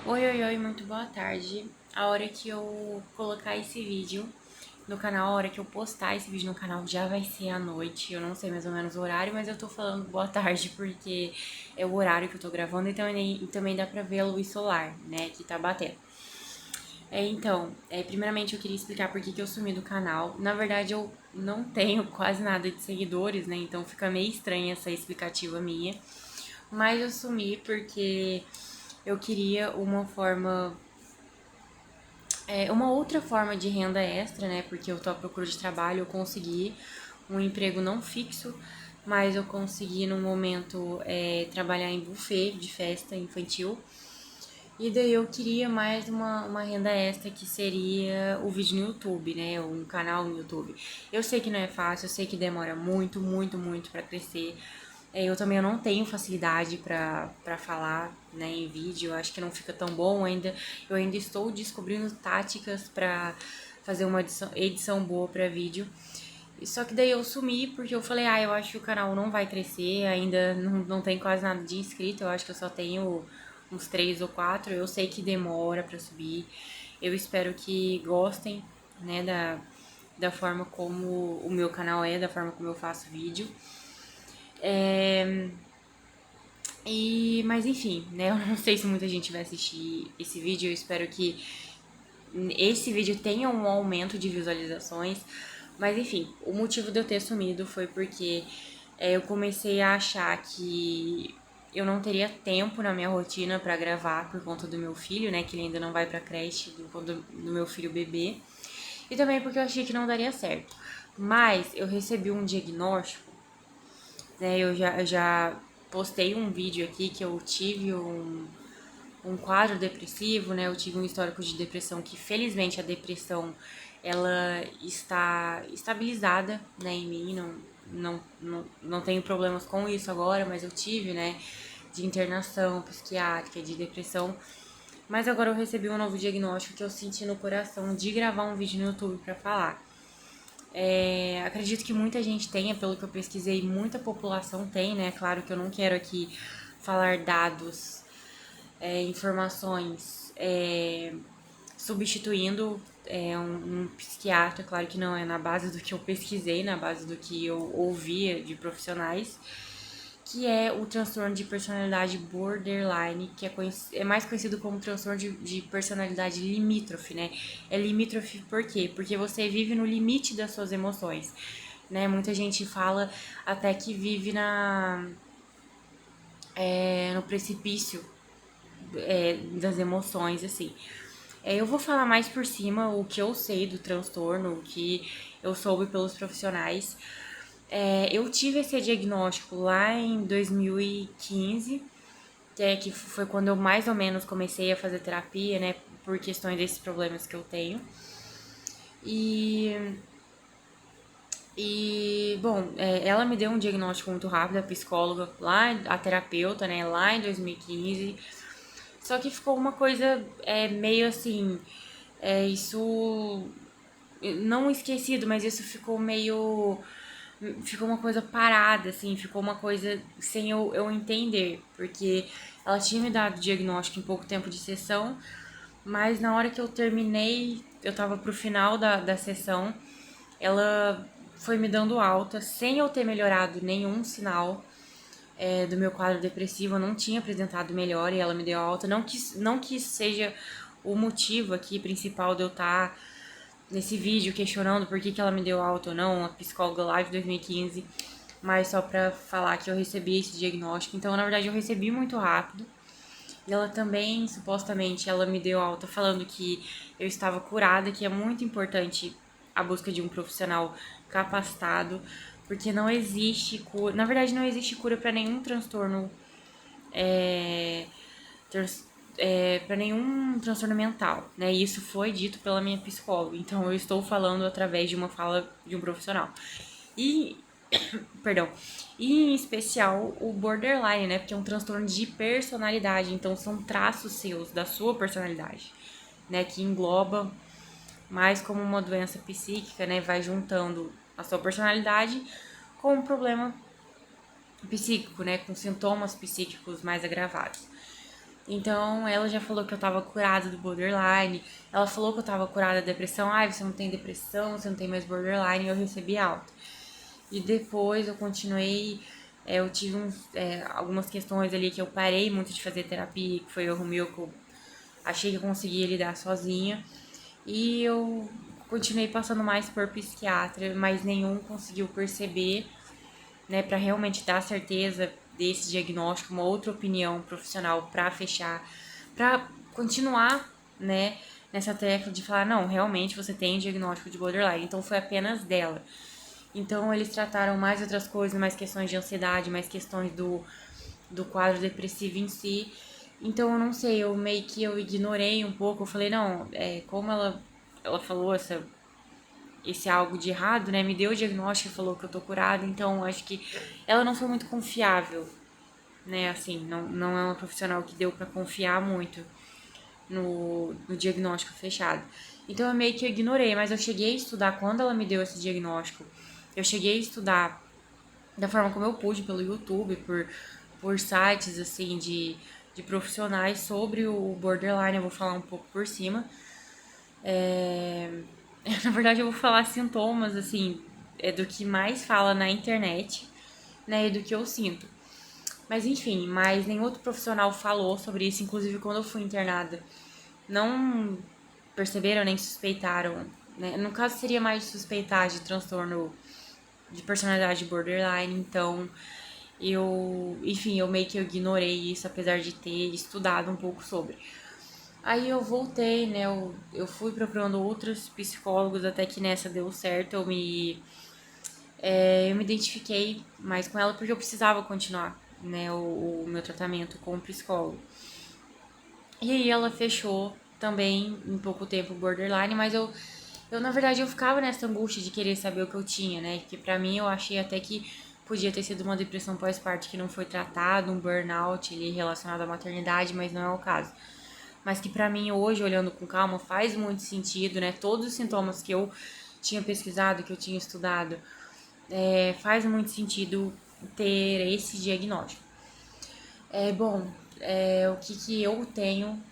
Oi, oi, oi, muito boa tarde. A hora que eu colocar esse vídeo no canal, a hora que eu postar esse vídeo no canal já vai ser à noite. Eu não sei mais ou menos o horário, mas eu tô falando boa tarde porque é o horário que eu tô gravando e também dá pra ver a luz solar, né, que tá batendo. Primeiramente eu queria explicar por que eu sumi do canal. Na verdade, eu não tenho quase nada de seguidores, né, então fica meio estranha essa explicativa minha. Mas eu sumi porque eu queria uma outra forma de renda extra, né? Porque eu tô à procura de trabalho, eu consegui um emprego não fixo, mas eu consegui no momento trabalhar em buffet de festa infantil. E daí eu queria mais uma renda extra que seria o vídeo no YouTube, né? Um canal no YouTube. Eu sei que não é fácil, eu sei que demora muito, muito, muito pra crescer. Eu também não tenho facilidade pra falar, né, em vídeo. Eu acho que não fica tão bom ainda. Eu ainda estou descobrindo táticas pra fazer uma edição boa pra vídeo. Só que daí eu sumi porque eu falei, eu acho que o canal não vai crescer, ainda não tem quase nada de inscrito, eu acho que eu só tenho uns 3 ou 4, eu sei que demora pra subir. Eu espero que gostem, né, da forma como o meu canal da forma como eu faço vídeo. Mas enfim, né, eu não sei se muita gente vai assistir esse vídeo, eu espero que esse vídeo tenha um aumento de visualizações. Mas enfim, o motivo de eu ter sumido foi porque eu comecei a achar que eu não teria tempo na minha rotina pra gravar por conta do meu filho, né? Que ele ainda não vai pra creche, por conta do meu filho bebê. E também porque eu achei que não daria certo. Mas eu recebi um diagnóstico, né? Eu já postei um vídeo aqui que eu tive um quadro depressivo, né? Eu tive um histórico de depressão que, felizmente, a depressão ela está estabilizada, né, em mim. Não tenho problemas com isso agora, mas eu tive, né, de internação psiquiátrica, de depressão. Mas agora eu recebi um novo diagnóstico que eu senti no coração de gravar um vídeo no YouTube pra falar. Acredito que muita gente tenha, pelo que eu pesquisei, muita população tem, né? Claro que eu não quero aqui falar dados, informações, substituindo um psiquiatra, claro que não é na base do que eu pesquisei, na base do que eu ouvia de profissionais, que é o transtorno de personalidade borderline, que é mais conhecido como transtorno de personalidade limítrofe, né? É limítrofe por quê? Porque você vive no limite das suas emoções, né? Muita gente fala até que vive no precipício das emoções, assim. Eu vou falar mais por cima o que eu sei do transtorno, o que eu soube pelos profissionais. Eu tive esse diagnóstico lá em 2015, que foi quando eu mais ou menos comecei a fazer terapia, né, por questões desses problemas que eu tenho. E, bom, ela me deu um diagnóstico muito rápido, a psicóloga, lá, a terapeuta, né, lá em 2015. Só que ficou uma coisa meio assim, isso não esquecido, mas isso ficou meio. Ficou uma coisa parada, assim, ficou uma coisa sem eu entender, porque ela tinha me dado diagnóstico em pouco tempo de sessão, mas na hora que eu terminei, eu tava pro final da sessão, ela foi me dando alta, sem eu ter melhorado nenhum sinal do meu quadro depressivo, eu não tinha apresentado melhor e ela me deu alta. Não que isso seja o motivo aqui principal de eu estar nesse vídeo questionando por que ela me deu alta ou não, a psicóloga lá de 2015, mas só pra falar que eu recebi esse diagnóstico. Então, na verdade, eu recebi muito rápido. E ela também, supostamente, ela me deu alta falando que eu estava curada, que é muito importante a busca de um profissional capacitado, porque não existe cura, na verdade não existe cura para nenhum transtorno para nenhum transtorno mental, né? E isso foi dito pela minha psicóloga. Então eu estou falando através de uma fala de um profissional. E perdão, e em especial o borderline, né? Porque é um transtorno de personalidade, então são traços seus da sua personalidade, né? Que engloba mais como uma doença psíquica, né? Vai juntando a sua personalidade com um problema psíquico, né? Com sintomas psíquicos mais agravados. Então, ela já falou que eu tava curada do borderline. Ela falou que eu tava curada da depressão. Ai, você não tem depressão, você não tem mais borderline. E eu recebi alta. E depois eu continuei. Eu tive algumas questões ali que eu parei muito de fazer terapia, que foi erro meu, que eu achei que eu conseguia lidar sozinha. E eu continuei passando mais por psiquiatra, mas nenhum conseguiu perceber, né, para realmente dar certeza desse diagnóstico, uma outra opinião profissional para fechar, para continuar, né, nessa tecla de falar, não, realmente você tem diagnóstico de borderline. Então foi apenas dela. Então eles trataram mais outras coisas, mais questões de ansiedade, mais questões do quadro depressivo em si. Então eu não sei, eu meio que eu ignorei um pouco, eu falei, não, como ela falou esse algo de errado, né? Me deu o diagnóstico e falou que eu tô curada, então acho que ela não foi muito confiável, né? Assim, não é uma profissional que deu para confiar muito no diagnóstico fechado. Então eu meio que ignorei, mas eu cheguei a estudar quando ela me deu esse diagnóstico. Eu cheguei a estudar da forma como eu pude, pelo YouTube, por sites assim de profissionais sobre o borderline. Eu vou falar um pouco por cima. Na verdade, eu vou falar sintomas, assim, do que mais fala na internet, né, e do que eu sinto. Mas enfim, mas nenhum outro profissional falou sobre isso, inclusive quando eu fui internada. Não perceberam nem suspeitaram, né? No caso, seria mais suspeitar de transtorno de personalidade borderline, então enfim, eu meio que ignorei isso, apesar de ter estudado um pouco sobre. Aí eu voltei, né? Eu fui procurando outros psicólogos até que nessa deu certo. Eu me identifiquei mais com ela porque eu precisava continuar, né? O meu tratamento com o psicólogo. E aí ela fechou também em pouco tempo o borderline, mas eu na verdade eu ficava nessa angústia de querer saber o que eu tinha, né? Que pra mim eu achei até que podia ter sido uma depressão pós-parto que não foi tratado, um burnout ali relacionado à maternidade, mas não é o caso. Mas que pra mim hoje, olhando com calma, faz muito sentido, né? Todos os sintomas que eu tinha pesquisado, que eu tinha estudado, faz muito sentido ter esse diagnóstico. Bom, o que eu tenho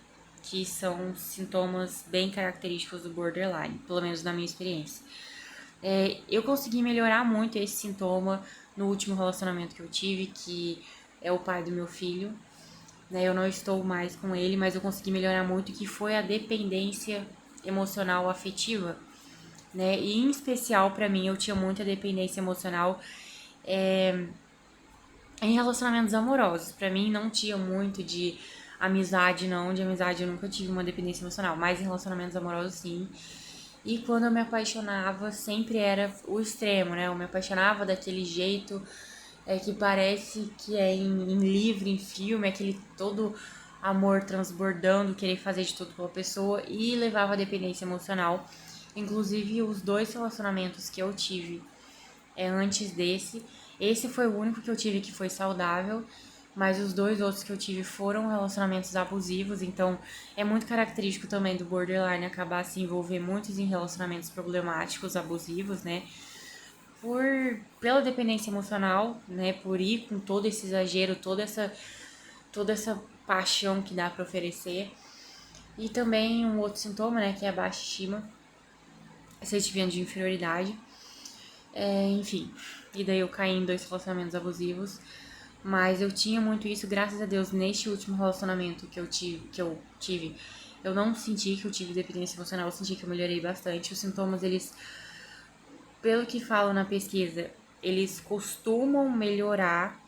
que são sintomas bem característicos do borderline, pelo menos na minha experiência. Eu consegui melhorar muito esse sintoma no último relacionamento que eu tive, que é o pai do meu filho, né? Eu não estou mais com ele, mas eu consegui melhorar muito, que foi a dependência emocional afetiva, né? E em especial para mim, eu tinha muita dependência emocional em relacionamentos amorosos. Para mim não tinha muito de amizade, não. De amizade eu nunca tive uma dependência emocional, mas em relacionamentos amorosos sim. E quando eu me apaixonava, sempre era o extremo, né? Eu me apaixonava daquele jeito que parece que é em livro, em filme, aquele todo amor transbordando, querer fazer de tudo pela pessoa e levava a dependência emocional. Inclusive, os dois relacionamentos que eu tive antes desse, esse foi o único que eu tive que foi saudável, mas os dois outros que eu tive foram relacionamentos abusivos, então é muito característico também do borderline acabar se envolver muitos em relacionamentos problemáticos, abusivos, né? Pela dependência emocional, né? Por ir com todo esse exagero, toda essa paixão que dá para oferecer. E também um outro sintoma, né? Que é a baixa estima, sentimento de inferioridade. Enfim, e daí eu caí em dois relacionamentos abusivos. Mas eu tinha muito isso, graças a Deus, neste último relacionamento que eu tive, eu não senti que eu tive dependência emocional, eu senti que eu melhorei bastante. Os sintomas, eles, pelo que falam na pesquisa, eles costumam melhorar,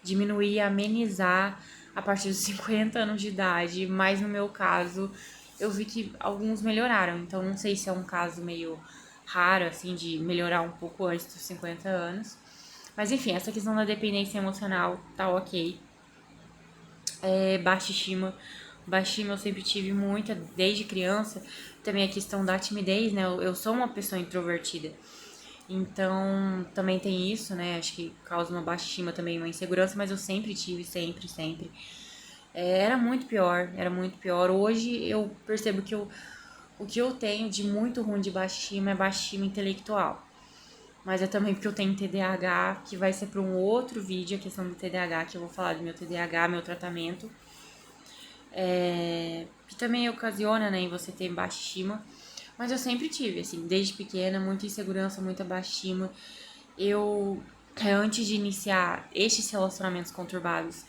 diminuir, amenizar a partir dos 50 anos de idade, mas no meu caso, eu vi que alguns melhoraram, então não sei se é um caso meio raro, assim, de melhorar um pouco antes dos 50 anos. Mas enfim, essa questão da dependência emocional tá ok. Baixa estima. Baixa estima eu sempre tive muita, desde criança. Também a questão da timidez, né? Eu sou uma pessoa introvertida. Então, também tem isso, né? Acho que causa uma baixa estima também, uma insegurança, mas eu sempre tive, sempre, sempre. Era muito pior, era muito pior. Hoje eu percebo que o que eu tenho de muito ruim de baixa estima é baixa estima intelectual. Mas é também porque eu tenho TDAH, que vai ser para um outro vídeo, a questão do TDAH, que eu vou falar do meu TDAH, meu tratamento. que também ocasiona, né, em você ter baixa estima. Mas eu sempre tive, assim, desde pequena, muita insegurança, muita baixa estima. Eu, antes de iniciar estes relacionamentos conturbados,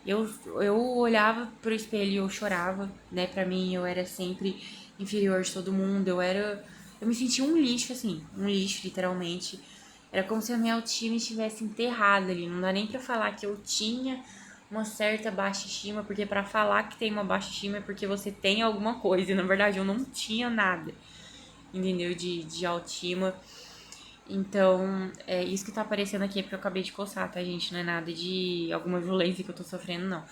eu, eu olhava pro espelho e eu chorava, né? Pra mim, eu era sempre inferior de todo mundo. Eu me sentia um lixo, assim, um lixo, literalmente. Era como se a minha autoestima estivesse enterrada ali. Não dá nem pra falar que eu tinha uma certa baixa estima, porque pra falar que tem uma baixa estima é porque você tem alguma coisa. E na verdade eu não tinha nada, entendeu? De autoestima. Então, isso que tá aparecendo aqui é porque eu acabei de coçar, tá, gente? Não é nada de alguma violência que eu tô sofrendo, não.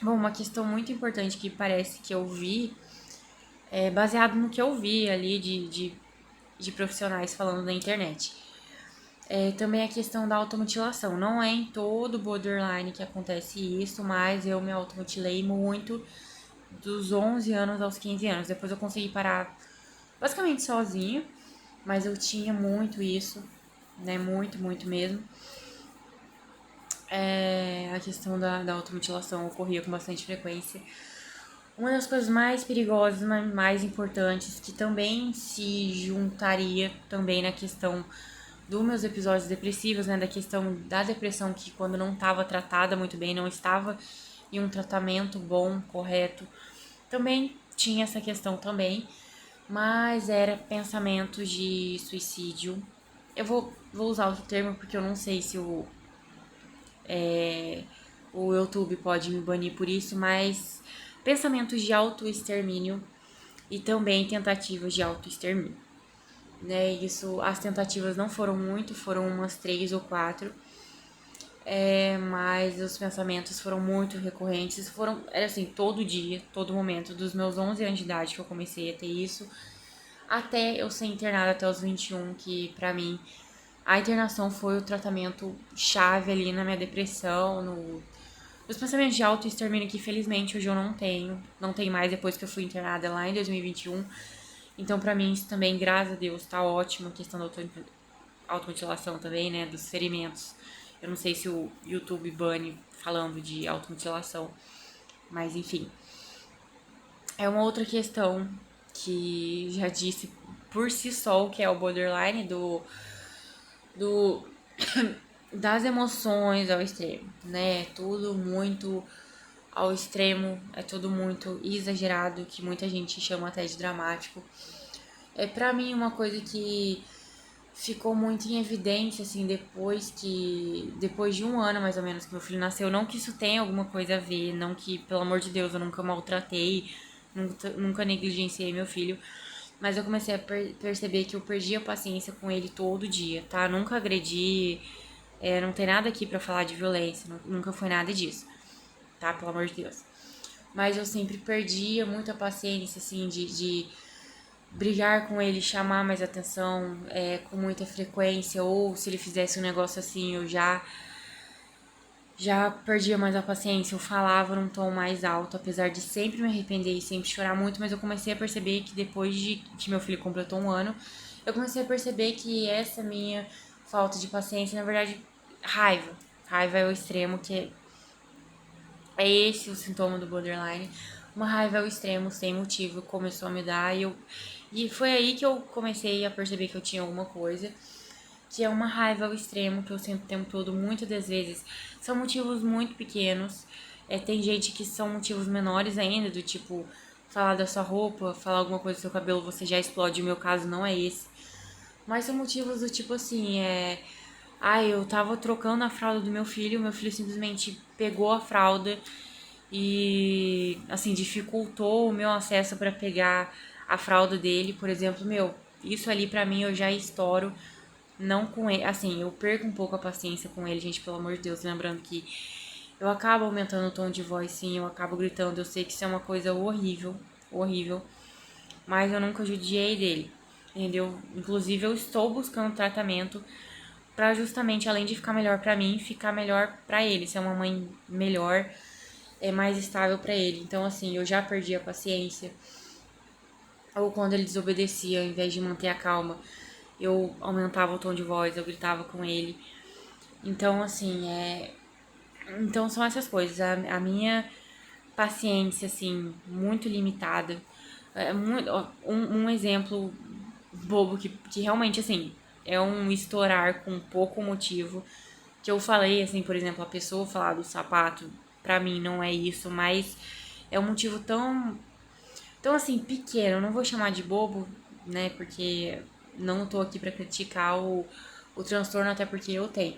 Bom, uma questão muito importante que parece que eu vi, baseado no que eu vi ali de profissionais falando na internet. Também a questão da automutilação. Não é em todo borderline que acontece isso, mas eu me automutilei muito dos 11 anos aos 15 anos. Depois eu consegui parar basicamente sozinho, mas eu tinha muito isso, né? Muito, muito mesmo. A questão da automutilação ocorria com bastante frequência. Uma das coisas mais perigosas, mais importantes, que também se juntaria também na questão dos meus episódios depressivos, né, da questão da depressão que quando não estava tratada muito bem, não estava em um tratamento bom, correto, também tinha essa questão também, mas era pensamentos de suicídio. Eu vou usar outro termo porque eu não sei se o YouTube pode me banir por isso, mas pensamentos de autoextermínio e também tentativas de autoextermínio. Né, isso, as tentativas não foram muito, foram umas 3 ou 4, mas os pensamentos foram muito recorrentes, era assim, todo dia, todo momento, dos meus 11 anos de idade que eu comecei a ter isso, até eu ser internada até os 21, que pra mim a internação foi o tratamento chave ali na minha depressão, os pensamentos de autoextermínio que felizmente hoje eu não tenho mais depois que eu fui internada lá em 2021. Então pra mim isso também, graças a Deus, tá ótimo, a questão da automutilação também, né, dos ferimentos. Eu não sei se o YouTube bane falando de automutilação, mas enfim. É uma outra questão que já disse por si só o que é o borderline do das emoções ao extremo, né? É tudo muito ao extremo, é tudo muito exagerado, que muita gente chama até de dramático. Pra mim uma coisa que ficou muito em evidência, assim, depois de um ano, mais ou menos, que meu filho nasceu. Não que isso tenha alguma coisa a ver, não que, pelo amor de Deus, eu nunca maltratei, nunca negligenciei meu filho. Mas eu comecei a perceber que eu perdi a paciência com ele todo dia, tá? Nunca agredi, não tem nada aqui pra falar de violência, nunca foi nada disso, tá? Pelo amor de Deus. Mas eu sempre perdia muita paciência, assim, de brigar com ele, chamar mais atenção com muita frequência, ou se ele fizesse um negócio assim, eu já perdia mais a paciência, eu falava num tom mais alto, apesar de sempre me arrepender e sempre chorar muito, mas eu comecei a perceber que depois de que meu filho completou um ano, eu comecei a perceber que essa minha falta de paciência, na verdade, raiva é o extremo, que é esse o sintoma do borderline. Uma raiva ao extremo, sem motivo, começou a me dar e foi aí que eu comecei a perceber que eu tinha alguma coisa, que é uma raiva ao extremo que eu sinto o tempo todo, muitas das vezes. São motivos muito pequenos. Tem gente que são motivos menores ainda, do tipo, falar da sua roupa, falar alguma coisa do seu cabelo, você já explode. O meu caso não é esse. Mas são motivos do tipo assim, eu tava trocando a fralda do meu filho simplesmente pegou a fralda e, assim, dificultou o meu acesso para pegar a fralda dele, por exemplo, isso ali pra mim eu já estouro, não com ele, assim, eu perco um pouco a paciência com ele, gente, pelo amor de Deus, lembrando que eu acabo aumentando o tom de voz, sim, eu acabo gritando, eu sei que isso é uma coisa horrível, horrível, mas eu nunca judiei dele, entendeu? Inclusive eu estou buscando tratamento pra justamente, além de ficar melhor pra mim, ficar melhor pra ele, ser uma mãe melhor, mais estável pra ele. Então, assim, eu já perdi a paciência. Ou quando ele desobedecia, ao invés de manter a calma, eu aumentava o tom de voz, eu gritava com ele. Então, assim, Então são essas coisas. A minha paciência, assim, muito limitada. Ó, um exemplo bobo que realmente, assim, é um estourar com pouco motivo. Que eu falei, assim, por exemplo, a pessoa falar do sapato, pra mim não é isso, mas é um motivo tão assim, pequeno. Eu não vou chamar de bobo, né, porque não tô aqui pra criticar o transtorno, até porque eu tenho.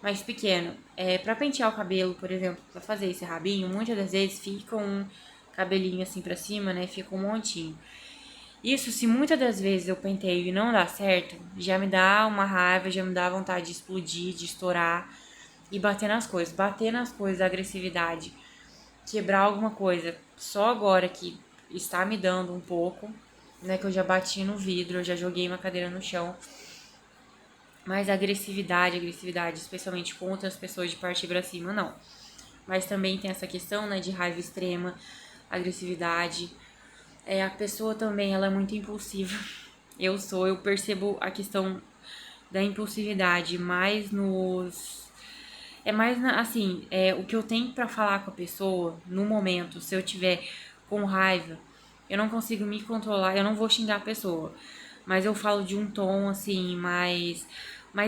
Mas pequeno, pra pentear o cabelo, por exemplo, pra fazer esse rabinho, muitas das vezes fica um cabelinho assim pra cima, né, fica um montinho. Isso, se muitas das vezes eu penteio e não dá certo, já me dá uma raiva, já me dá vontade de explodir, de estourar e bater nas coisas, a agressividade, quebrar alguma coisa. Só agora que está me dando um pouco, né, que eu já bati no vidro, eu já joguei uma cadeira no chão. Mas a agressividade, especialmente com outras pessoas de partir pra cima, não. Mas também tem essa questão, né, de raiva extrema, agressividade. A pessoa também, ela é muito impulsiva. Eu percebo a questão da impulsividade mais nos... É mais, assim, o que eu tenho pra falar com a pessoa no momento, se eu tiver com raiva, eu não consigo me controlar, eu não vou xingar a pessoa, mas eu falo de um tom, assim, mais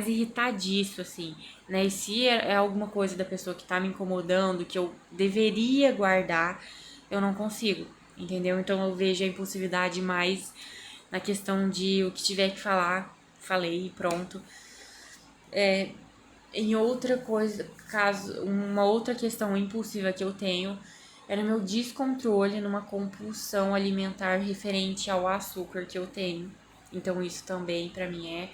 irritadiço, assim, né? E se é alguma coisa da pessoa que tá me incomodando, que eu deveria guardar, eu não consigo, entendeu? Então eu vejo a impulsividade mais na questão de o que tiver que falar, falei e pronto. Em outra coisa, caso, uma outra questão impulsiva que eu tenho era meu descontrole numa compulsão alimentar referente ao açúcar que eu tenho. Então isso também pra mim é.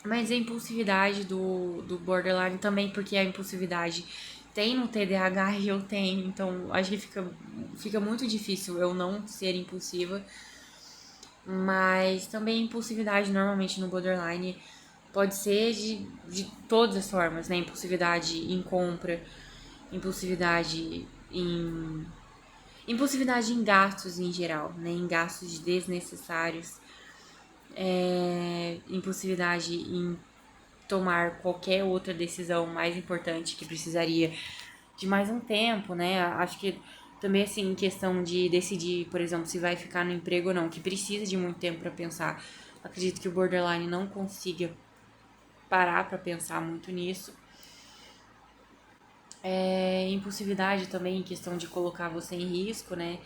Mas a impulsividade do borderline também, porque a impulsividade tem no TDAH e eu tenho, então acho que fica muito difícil eu não ser impulsiva. Mas também a impulsividade normalmente no borderline pode ser de todas as formas, né? Impulsividade em compra, impulsividade em. Impulsividade em gastos em geral, né? Em gastos desnecessários. Impulsividade em tomar qualquer outra decisão mais importante que precisaria de mais um tempo, né? Acho que também, assim, em questão de decidir, por exemplo, se vai ficar no emprego ou não, que precisa de muito tempo para pensar. Acredito que o borderline não consiga parar para pensar muito nisso. Impulsividade também em questão de colocar você em risco, né?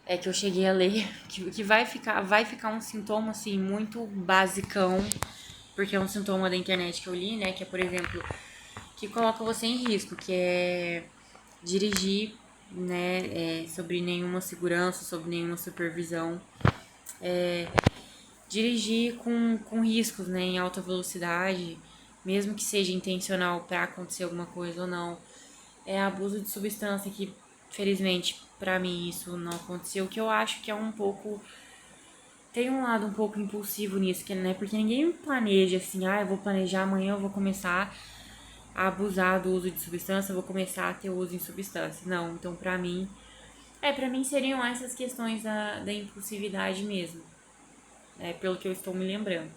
É que eu cheguei a ler que vai ficar um sintoma assim muito basicão, porque é um sintoma da internet que eu li, né, que é, por exemplo, que coloca você em risco, que é dirigir, né, sobre nenhuma segurança, sobre nenhuma supervisão, dirigir com riscos, né, em alta velocidade, mesmo que seja intencional para acontecer alguma coisa ou não. Abuso de substância que, felizmente, pra mim isso não aconteceu, que eu acho que é um pouco... Tem um lado um pouco impulsivo nisso, que, né? Porque ninguém planeja assim, eu vou planejar amanhã, eu vou começar a abusar do uso de substância, eu vou começar a ter uso em substância. Não, então pra mim... pra mim seriam essas questões da impulsividade mesmo. Pelo que eu estou me lembrando.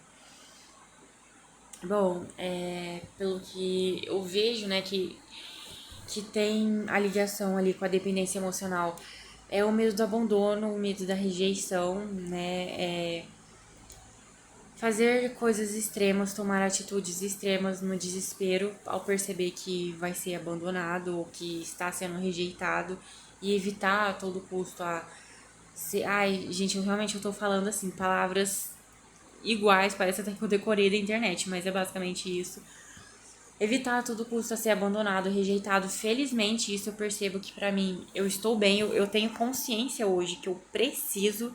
Bom, pelo que eu vejo, né, que tem a ligação ali com a dependência emocional é o medo do abandono, o medo da rejeição, né? Fazer coisas extremas, tomar atitudes extremas no desespero ao perceber que vai ser abandonado ou que está sendo rejeitado e evitar a todo custo Ai, gente, realmente eu tô falando assim, palavras iguais, parece até que eu decorei da internet, mas é basicamente isso. Evitar a todo custo a ser abandonado, rejeitado. Felizmente, isso eu percebo que pra mim, eu estou bem, eu tenho consciência hoje que eu preciso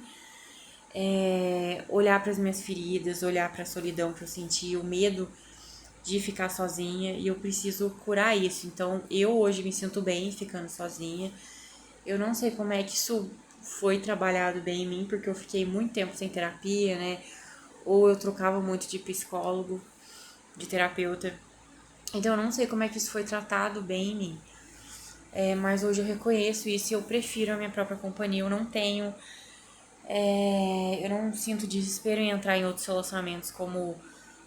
olhar para as minhas feridas, olhar para a solidão que eu senti, o medo de ficar sozinha, e eu preciso curar isso. Então, eu hoje me sinto bem ficando sozinha. Eu não sei como é que isso foi trabalhado bem em mim, porque eu fiquei muito tempo sem terapia, né? Ou eu trocava muito de psicólogo, de terapeuta. Então, eu não sei como é que isso foi tratado bem em mim. Mas hoje eu reconheço isso e eu prefiro a minha própria companhia. Eu não sinto desespero em entrar em outros relacionamentos como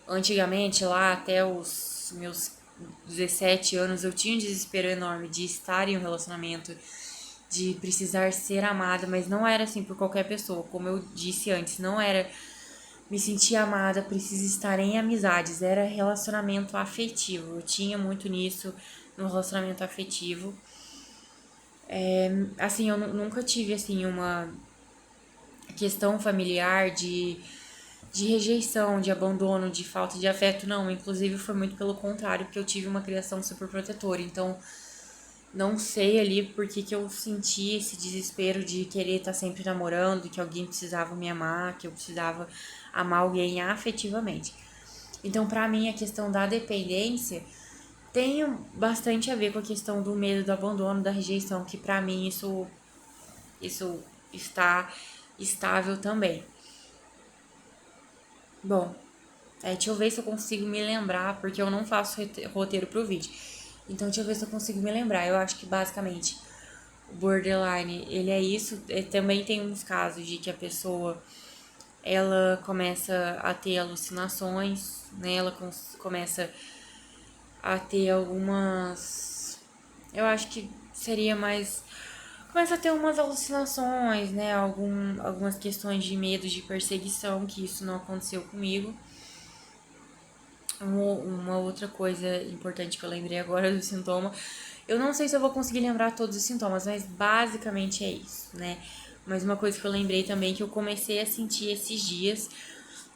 antigamente, lá até os meus 17 anos, eu tinha um desespero enorme de estar em um relacionamento, de precisar ser amada, mas não era assim por qualquer pessoa. Como eu disse antes, não era me sentir amada, precisa estar em amizades, era relacionamento afetivo. Eu tinha muito nisso no relacionamento afetivo. Assim, eu nunca tive assim uma questão familiar de rejeição, de abandono, de falta de afeto, não. Inclusive foi muito pelo contrário, porque eu tive uma criação super protetora. Então, não sei ali por que eu senti esse desespero de querer estar sempre namorando, que alguém precisava me amar, que eu precisava amar alguém afetivamente. Então, pra mim, a questão da dependência tem bastante a ver com a questão do medo do abandono, da rejeição, que pra mim isso está estável também. Bom, deixa eu ver se eu consigo me lembrar, porque eu não faço roteiro pro vídeo. Então, deixa eu ver se eu consigo me lembrar. Eu acho que basicamente o borderline, ele é isso. Também tem uns casos de que a pessoa ela começa a ter alucinações, né? Ela começa a ter algumas. Eu acho que seria mais. Começa a ter umas alucinações, né? Algumas questões de medo, de perseguição, que isso não aconteceu comigo. Uma outra coisa importante que eu lembrei agora do sintoma. Eu não sei se eu vou conseguir lembrar todos os sintomas, mas basicamente é isso, né? Mas uma coisa que eu lembrei também que eu comecei a sentir esses dias,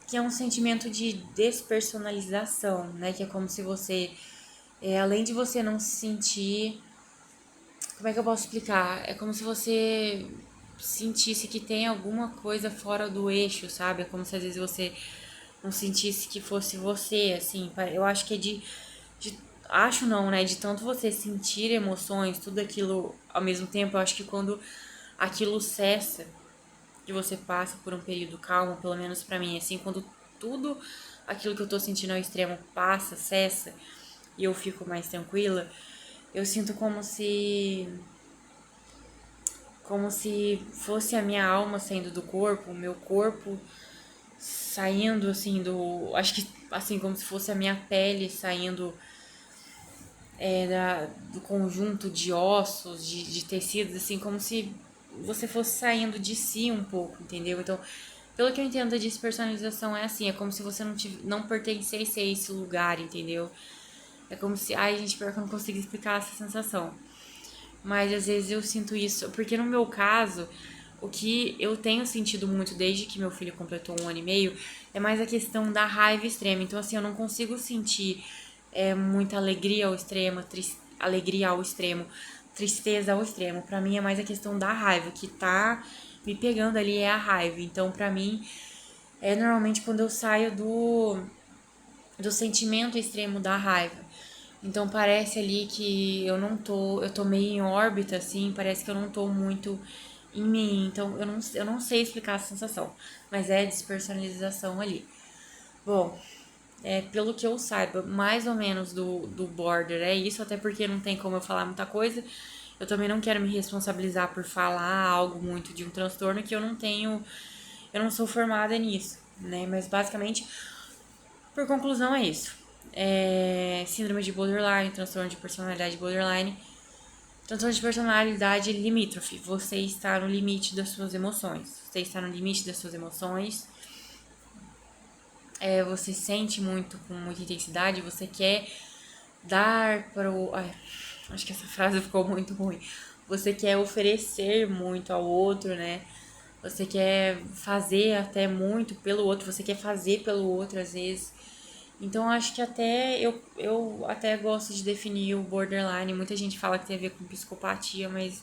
que é um sentimento de despersonalização, né? Que é como se você, além de você não se sentir. Como é que eu posso explicar? É como se você sentisse que tem alguma coisa fora do eixo, sabe? É como se às vezes você não sentisse que fosse você, assim. Eu acho que é acho não, né? De tanto você sentir emoções, tudo aquilo ao mesmo tempo, eu acho que quando aquilo cessa, que você passa por um período calmo, pelo menos pra mim, assim, quando tudo aquilo que eu tô sentindo ao extremo passa, cessa, e eu fico mais tranquila, eu sinto como se fosse a minha alma saindo do corpo, o meu corpo saindo assim do, acho que assim como se fosse a minha pele saindo do conjunto de ossos, de tecidos, assim, como se você fosse saindo de si um pouco, entendeu? Então, pelo que eu entendo, a despersonalização é assim, é como se você não pertencesse a esse lugar, entendeu? É como se, ai, gente, pior que eu não consigo explicar essa sensação. Mas às vezes eu sinto isso, porque no meu caso, o que eu tenho sentido muito desde que meu filho completou 1 ano e meio é mais a questão da raiva extrema. Então, assim, eu não consigo sentir muita alegria ao extremo, alegria ao extremo, tristeza ao extremo. Pra mim é mais a questão da raiva, que tá me pegando ali é a raiva. Então, pra mim, é normalmente quando eu saio do sentimento extremo da raiva. Então parece ali que eu tô meio em órbita, assim, parece que eu não tô muito em mim. Então eu não sei explicar a sensação, mas é despersonalização ali. Bom, pelo que eu saiba, mais ou menos do border é isso, até porque não tem como eu falar muita coisa. Eu também não quero me responsabilizar por falar algo muito de um transtorno que eu não sou formada nisso, né? Mas basicamente por conclusão, é isso. Síndrome de borderline, transtorno de personalidade borderline. Transtorno de personalidade limítrofe. Você está no limite das suas emoções. Você está no limite das suas emoções. Você sente muito, com muita intensidade. Você quer dar para o. Ai, acho que essa frase ficou muito ruim. Você quer oferecer muito ao outro, né? Você quer fazer até muito pelo outro. Você quer fazer pelo outro, às vezes. Então acho que até eu até gosto de definir o borderline. Muita gente fala que tem a ver com psicopatia, mas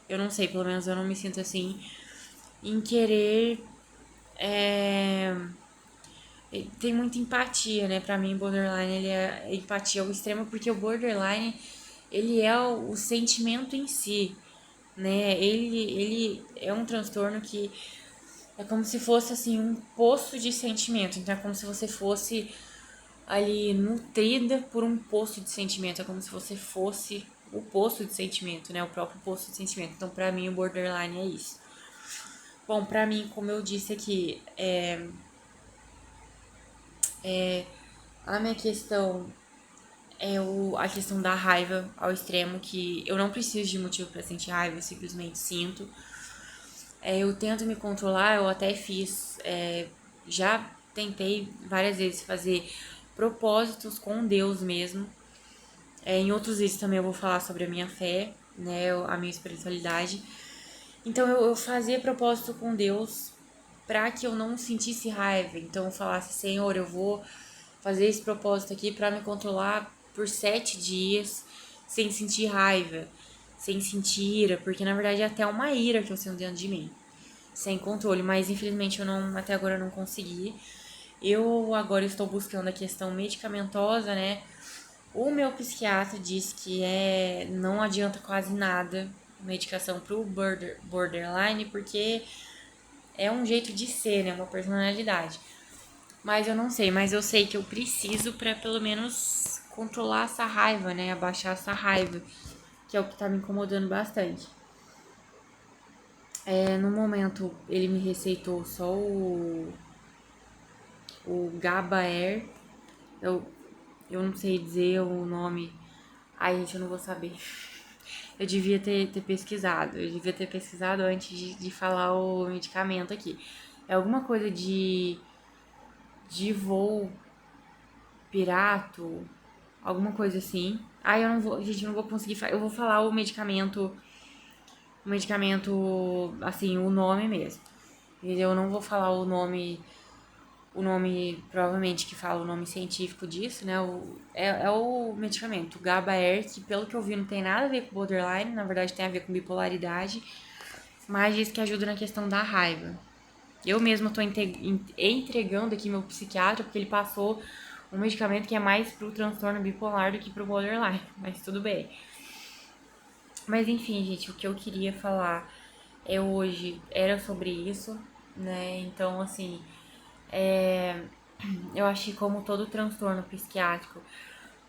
eu não sei, pelo menos eu não me sinto assim em querer. é, Tem muita empatia, né? Pra mim, borderline ele é empatia ao extremo, porque o borderline ele é o sentimento em si, né? Ele é um transtorno que é como se fosse assim um poço de sentimento. Então é como se você fosse ali nutrida por um poço de sentimento. É como se você fosse o poço de sentimento, né? O próprio poço de sentimento. Então, pra mim, o borderline é isso. Bom, pra mim, como eu disse aqui, a minha questão é a questão da raiva ao extremo, que eu não preciso de motivo pra sentir raiva, eu simplesmente sinto. Eu tento me controlar, eu até fiz, já tentei várias vezes fazer propósitos com Deus mesmo. Em outros vídeos também eu vou falar sobre a minha fé, né, a minha espiritualidade. Então eu fazia propósito com Deus para que eu não sentisse raiva. Então eu falasse, Senhor, eu vou fazer esse propósito aqui para me controlar por 7 dias sem sentir raiva, sem sentir ira, porque na verdade é até uma ira que eu sinto dentro de mim, sem controle, mas infelizmente eu não, até agora eu não consegui. Eu agora estou buscando a questão medicamentosa, né? O meu psiquiatra disse que não adianta quase nada medicação pro borderline, porque é um jeito de ser, né? Uma personalidade. Mas eu não sei, mas eu sei que eu preciso pra pelo menos controlar essa raiva, né? Abaixar essa raiva, que é o que tá me incomodando bastante. No momento, ele me receitou só o Gabaer. Eu, eu não sei dizer o nome. Ai, gente, eu não vou saber. Eu devia ter pesquisado. Eu devia ter pesquisado antes de falar o medicamento aqui. É alguma coisa de voo pirato, alguma coisa assim. Ai, eu não vou, gente, eu não vou conseguir. Eu vou falar o medicamento, assim, o nome mesmo. Eu não vou falar o nome, provavelmente, que fala o nome científico disso, né? É o medicamento, o Gabaer, que pelo que eu vi não tem nada a ver com borderline, na verdade tem a ver com bipolaridade, mas diz que ajuda na questão da raiva. Eu mesma tô entregando aqui meu psiquiatra, porque ele passou um medicamento que é mais pro transtorno bipolar do que pro borderline, mas tudo bem. Mas enfim, gente, o que eu queria falar hoje era sobre isso, né? Então, assim, eu acho que como todo transtorno psiquiátrico,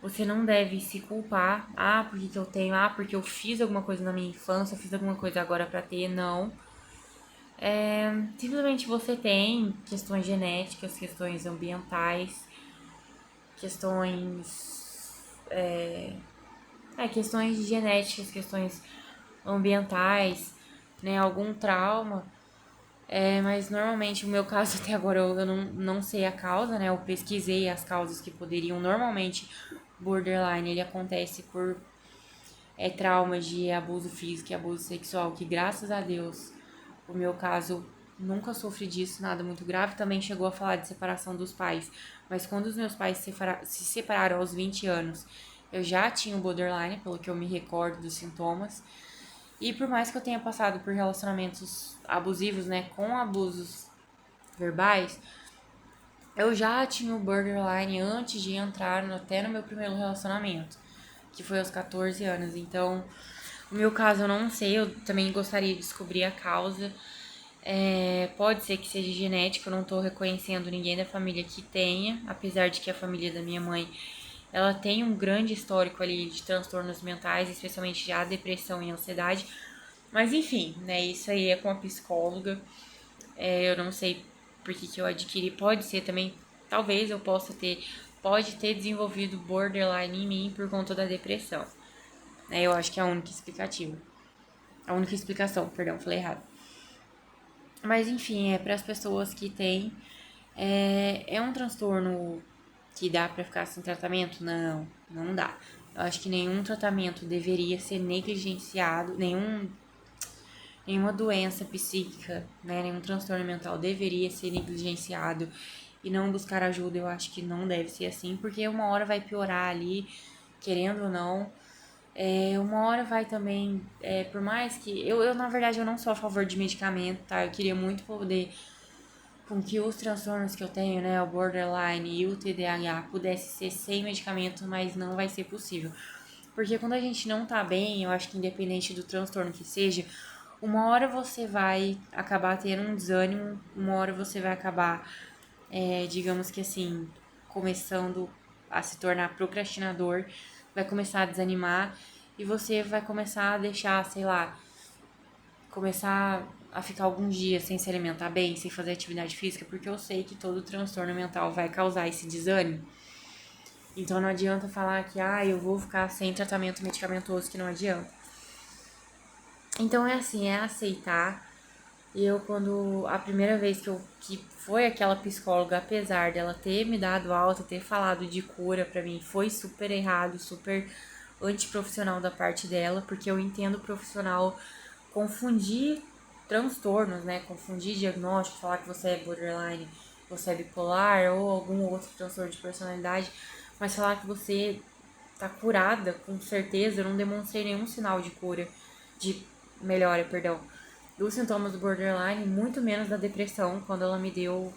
você não deve se culpar. Ah, porque que eu tenho? Ah, porque eu fiz alguma coisa na minha infância, eu fiz alguma coisa agora pra ter. Não. Simplesmente você tem questões genéticas, questões ambientais, questões. Questões genéticas, questões ambientais, né? Algum trauma. Mas normalmente o meu caso até agora eu não sei a causa, né? Eu pesquisei as causas que poderiam. Normalmente, borderline ele acontece por traumas de abuso físico e abuso sexual, que graças a Deus, o meu caso nunca sofri disso, nada muito grave. Também chegou a falar de separação dos pais, mas quando os meus pais se separaram aos 20 anos, eu já tinha o borderline, pelo que eu me recordo dos sintomas. E por mais que eu tenha passado por relacionamentos abusivos, né, com abusos verbais, eu já tinha o borderline antes de entrar até no meu primeiro relacionamento, que foi aos 14 anos. Então, no meu caso, eu não sei, eu também gostaria de descobrir a causa. Pode ser que seja genético, eu não tô reconhecendo ninguém da família que tenha, apesar de que a família da minha mãe, ela tem um grande histórico ali de transtornos mentais, especialmente já depressão e ansiedade. Mas enfim, né, isso aí é com a psicóloga. Eu não sei por que eu adquiri, pode ser também, talvez eu pode ter desenvolvido borderline em mim por conta da depressão. Eu acho que é a única explicativa. A única explicação, perdão, falei errado. Mas enfim, para as pessoas que têm. É um transtorno que dá pra ficar sem tratamento? Não, não dá. Eu acho que nenhum tratamento deveria ser negligenciado, nenhuma doença psíquica, né, nenhum transtorno mental deveria ser negligenciado e não buscar ajuda. Eu acho que não deve ser assim, porque uma hora vai piorar ali, querendo ou não. Uma hora vai também, por mais que. Eu, na verdade, eu não sou a favor de medicamento, tá? Eu queria muito poder com que os transtornos que eu tenho, né, o borderline e o TDAH, pudesse ser sem medicamento, mas não vai ser possível. Porque quando a gente não tá bem, eu acho que independente do transtorno que seja, uma hora você vai acabar tendo um desânimo, uma hora você vai acabar, digamos que assim, começando a se tornar procrastinador, vai começar a desanimar e você vai começar a deixar, sei lá, começar a ficar alguns dias sem se alimentar bem, sem fazer atividade física, porque eu sei que todo transtorno mental vai causar esse desânimo. Então não adianta falar que, eu vou ficar sem tratamento medicamentoso, que não adianta. Então é assim, é aceitar. E eu, quando a primeira vez que foi aquela psicóloga, apesar dela ter me dado alta, ter falado de cura pra mim, foi super errado, super antiprofissional da parte dela, porque eu entendo o profissional confundir transtornos, né? Confundir diagnóstico, falar que você é borderline, você é bipolar ou algum outro transtorno de personalidade, mas falar que você tá curada, com certeza, eu não demonstrei nenhum sinal de cura, de melhora, perdão, dos sintomas do borderline, muito menos da depressão, quando ela me deu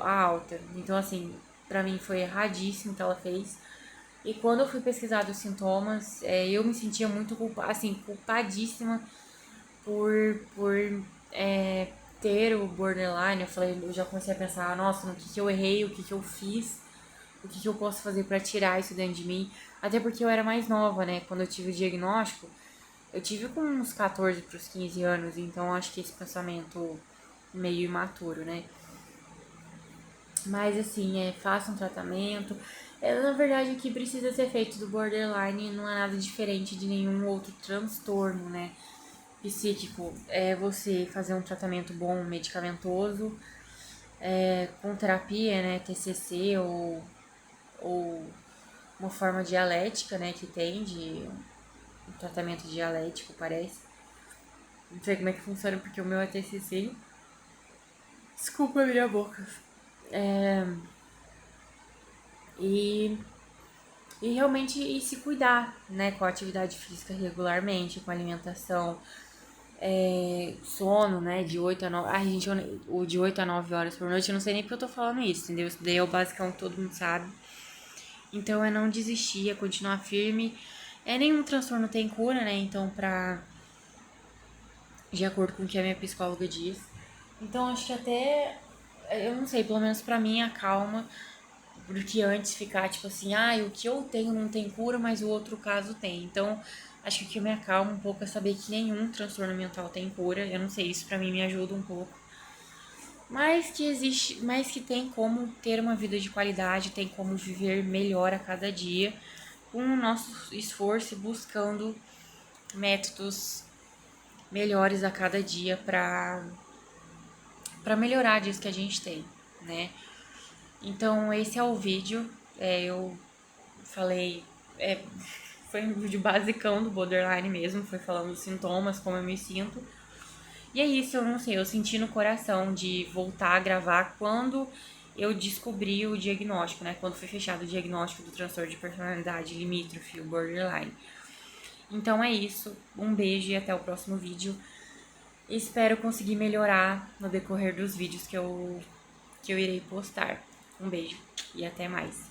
a alta. Então, assim, pra mim foi erradíssimo o que ela fez. E quando eu fui pesquisar dos sintomas, eu me sentia muito culpadíssima por ter o borderline. Eu já comecei a pensar, nossa, no que eu errei, o que eu fiz, o que eu posso fazer pra tirar isso dentro de mim. Até porque eu era mais nova, né? Quando eu tive o diagnóstico, eu tive com uns 14 pros 15 anos, então acho que esse pensamento meio imaturo, né? Mas assim, faça um tratamento. Na verdade, o que precisa ser feito do borderline não é nada diferente de nenhum outro transtorno, né? Psíquico. É você fazer um tratamento bom, medicamentoso, com terapia, né? TCC ou uma forma dialética, né? Que tem de um tratamento dialético, parece. Não sei como é que funciona porque o meu é TCC. Desculpa abrir a boca. E E realmente se cuidar, né? Com a atividade física regularmente, com a alimentação, sono, né? De 8 a 9. Ai, gente, o de 8 a 9 horas por noite, eu não sei nem porque eu tô falando isso, entendeu? Isso daí é o basicão que todo mundo sabe. Então é não desistir, é continuar firme. Nenhum transtorno tem cura, né? Então, de acordo com o que a minha psicóloga diz. Então, acho que até, eu não sei, pelo menos pra mim, acalma. Porque antes ficar tipo assim, o que eu tenho não tem cura, mas o outro caso tem. Então, acho que o que me acalma um pouco é saber que nenhum transtorno mental tem cura. Eu não sei, isso pra mim me ajuda um pouco. Mas que existe, mas que tem como ter uma vida de qualidade, tem como viver melhor a cada dia, com o nosso esforço e buscando métodos melhores a cada dia para melhorar disso que a gente tem, né? Então, esse é o vídeo. Eu falei, foi um vídeo basicão do borderline mesmo, foi falando dos sintomas, como eu me sinto. E é isso, eu não sei, eu senti no coração de voltar a gravar quando eu descobri o diagnóstico, né? Quando foi fechado o diagnóstico do transtorno de personalidade limítrofe, o borderline. Então é isso, um beijo e até o próximo vídeo. Espero conseguir melhorar no decorrer dos vídeos que eu irei postar. Um beijo e até mais.